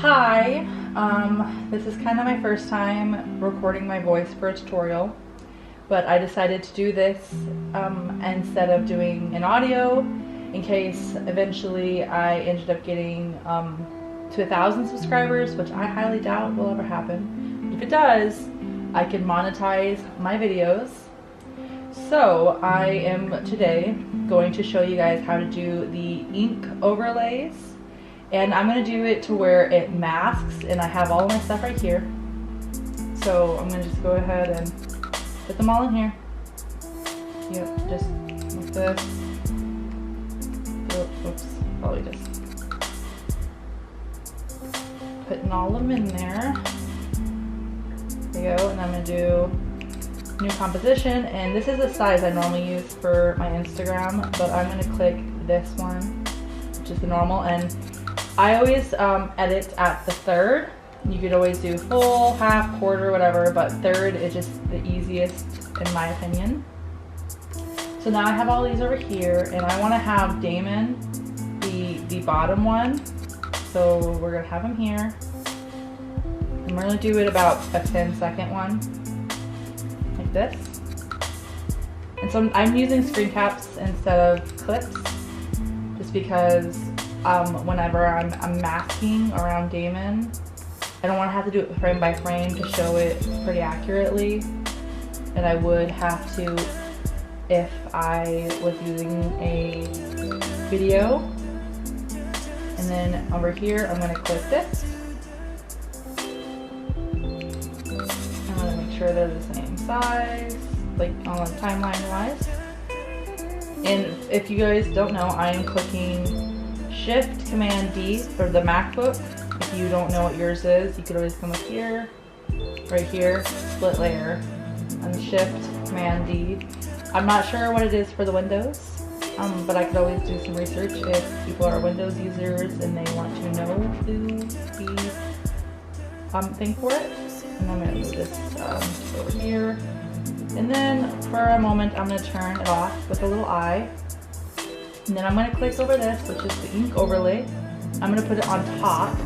Hi, this is kind of my first time recording my voice for a tutorial, but I decided to do this instead of doing an audio in case eventually I ended up getting to 1,000 subscribers, which I highly doubt will ever happen. If it does, I can monetize my videos. So I am today going to show you guys how to do the ink overlays, and I'm going to do it to where it masks, and I have all my stuff right here. So I'm going to just go ahead and put them all in here. Yep, just like this. Oh, oops, probably just putting all of them in there. There we go, and I'm going to do new composition, and this is the size I normally use for my Instagram, but I'm going to click this one, which is the normal, and I always edit at the third. You could always do full, half, quarter, whatever, but third is just the easiest in my opinion. So now I have all these over here, and I want to have Damon the bottom one, so we're going to have him here, and we're going to do it about a 10-second one. This. And so I'm using screen caps instead of clips just because whenever I'm masking around Damon, I don't want to have to do it frame by frame to show it pretty accurately, and I would have to if I was using a video. And then over here I'm going to click this. I'm going to make sure they're the same size, like on a timeline wise. And if you guys don't know, I am clicking Shift Command D for the MacBook. If you don't know what yours is, you could always come up here, right here, split layer, and Shift Command D. I'm not sure what it is for the Windows, but I could always do some research if people are Windows users and they want to know the thing for it. And I'm going to move this over here. And then for a moment, I'm going to turn it off with a little eye. And then I'm going to click over this, which is the ink overlay. I'm going to put it on top.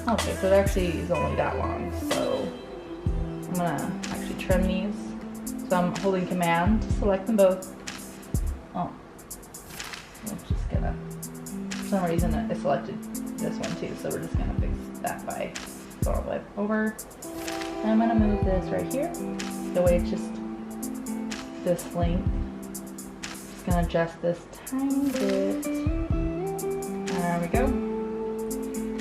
Okay, so it actually is only that long. So I'm going to actually trim these. So I'm holding Command to select them both. Oh, I'm just going to, for some reason it selected this one too. So we're just going to fix that by going all the way over. I'm going to move this right here, the way it's just this length. Just going to adjust this tiny bit. There we go.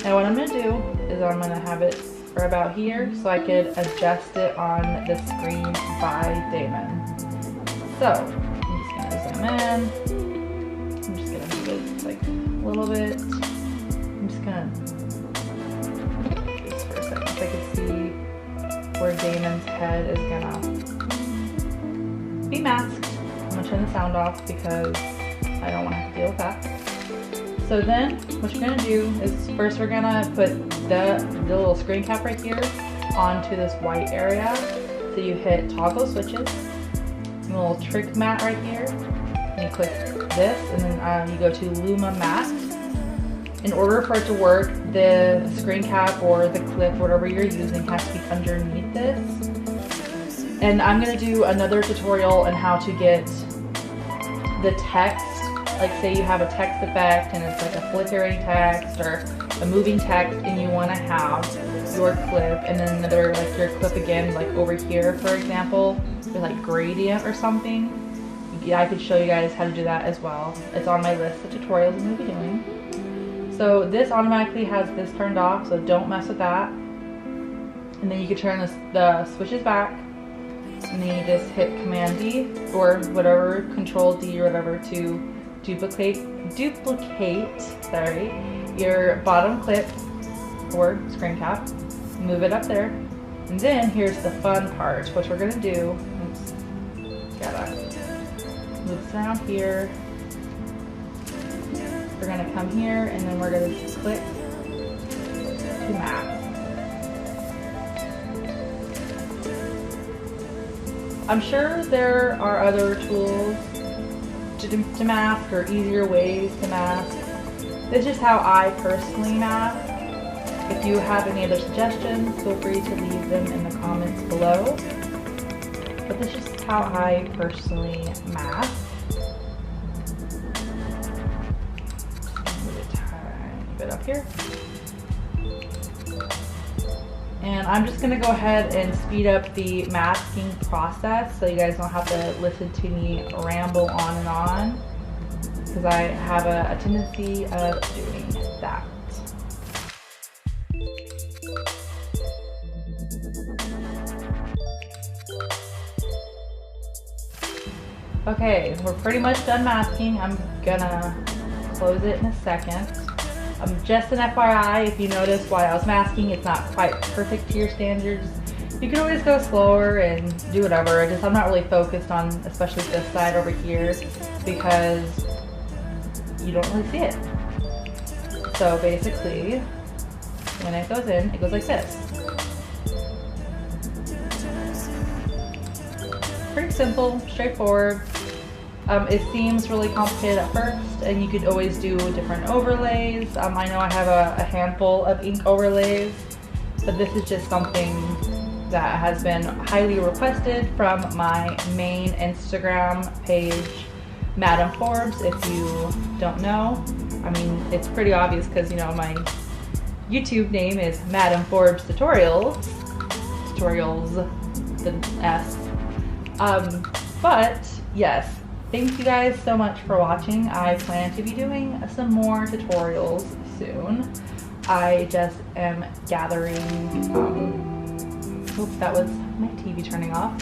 Now what I'm going to do is I'm going to have it for about here so I could adjust it on the screen by Damon. So I'm just going to zoom in. I'm just going to move it like a little bit. I'm just going to do this for a second so I can see where Damon's head is gonna be masked. I'm gonna turn the sound off because I don't want to have to deal with that. So then what you're gonna do is first we're gonna put the little screen cap right here onto this white area. So you hit toggle switches, and a little trick mat right here, and you click this, and then you go to Luma Matte. In order for it to work, the screen cap or the clip, whatever you're using, has to be underneath this. And I'm going to do another tutorial on how to get the text, like say you have a text effect and it's like a flickering text or a moving text, and you want to have your clip and then another, like your clip again, like over here for example, with like gradient or something. Yeah, I could show you guys how to do that as well. It's on my list of tutorials I'm going to be doing. So this automatically has this turned off, so don't mess with that. And then you can turn the switches back, and then you just hit Command D or whatever, Control D or whatever to duplicate your bottom clip or screen cap. Move it up there, and then here's the fun part. What we're gonna do, gotta move this around here. We're going to come here, and then we're going to click to mask. I'm sure there are other tools to mask or easier ways to mask. This is just how I personally mask. If you have any other suggestions, feel free to leave them in the comments below. But this is just how I personally mask. Move it a tiny bit up here. And I'm just gonna go ahead and speed up the masking process so you guys don't have to listen to me ramble on and on, because I have a tendency of doing that. Okay, we're pretty much done masking. I'm gonna close it in a second. Just an FYI, if you notice while I was masking, it's not quite perfect to your standards. You can always go slower and do whatever. I'm not really focused on, especially this side over here, because you don't really see it. So basically, when it goes in, it goes like this. Pretty simple, straightforward. It seems really complicated at first, and you could always do different overlays. I know I have a handful of ink overlays, but this is just something that has been highly requested from my main Instagram page, Madam Forbes. If you don't know, I mean, it's pretty obvious because, you know, my YouTube name is Madam Forbes Tutorials, the S. But yes, thank you guys so much for watching. I plan to be doing some more tutorials soon. I just am gathering, oops, that was my TV turning off.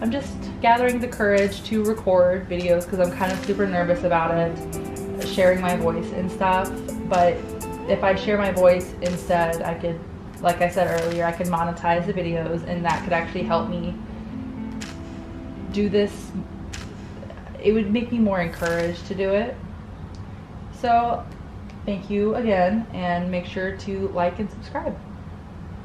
I'm just gathering the courage to record videos because I'm kind of super nervous about it, sharing my voice and stuff. But if I share my voice instead, I could, like I said earlier, I could monetize the videos, and that could actually help me do this. It would make me more encouraged to do it. So thank you again, and make sure to like and subscribe.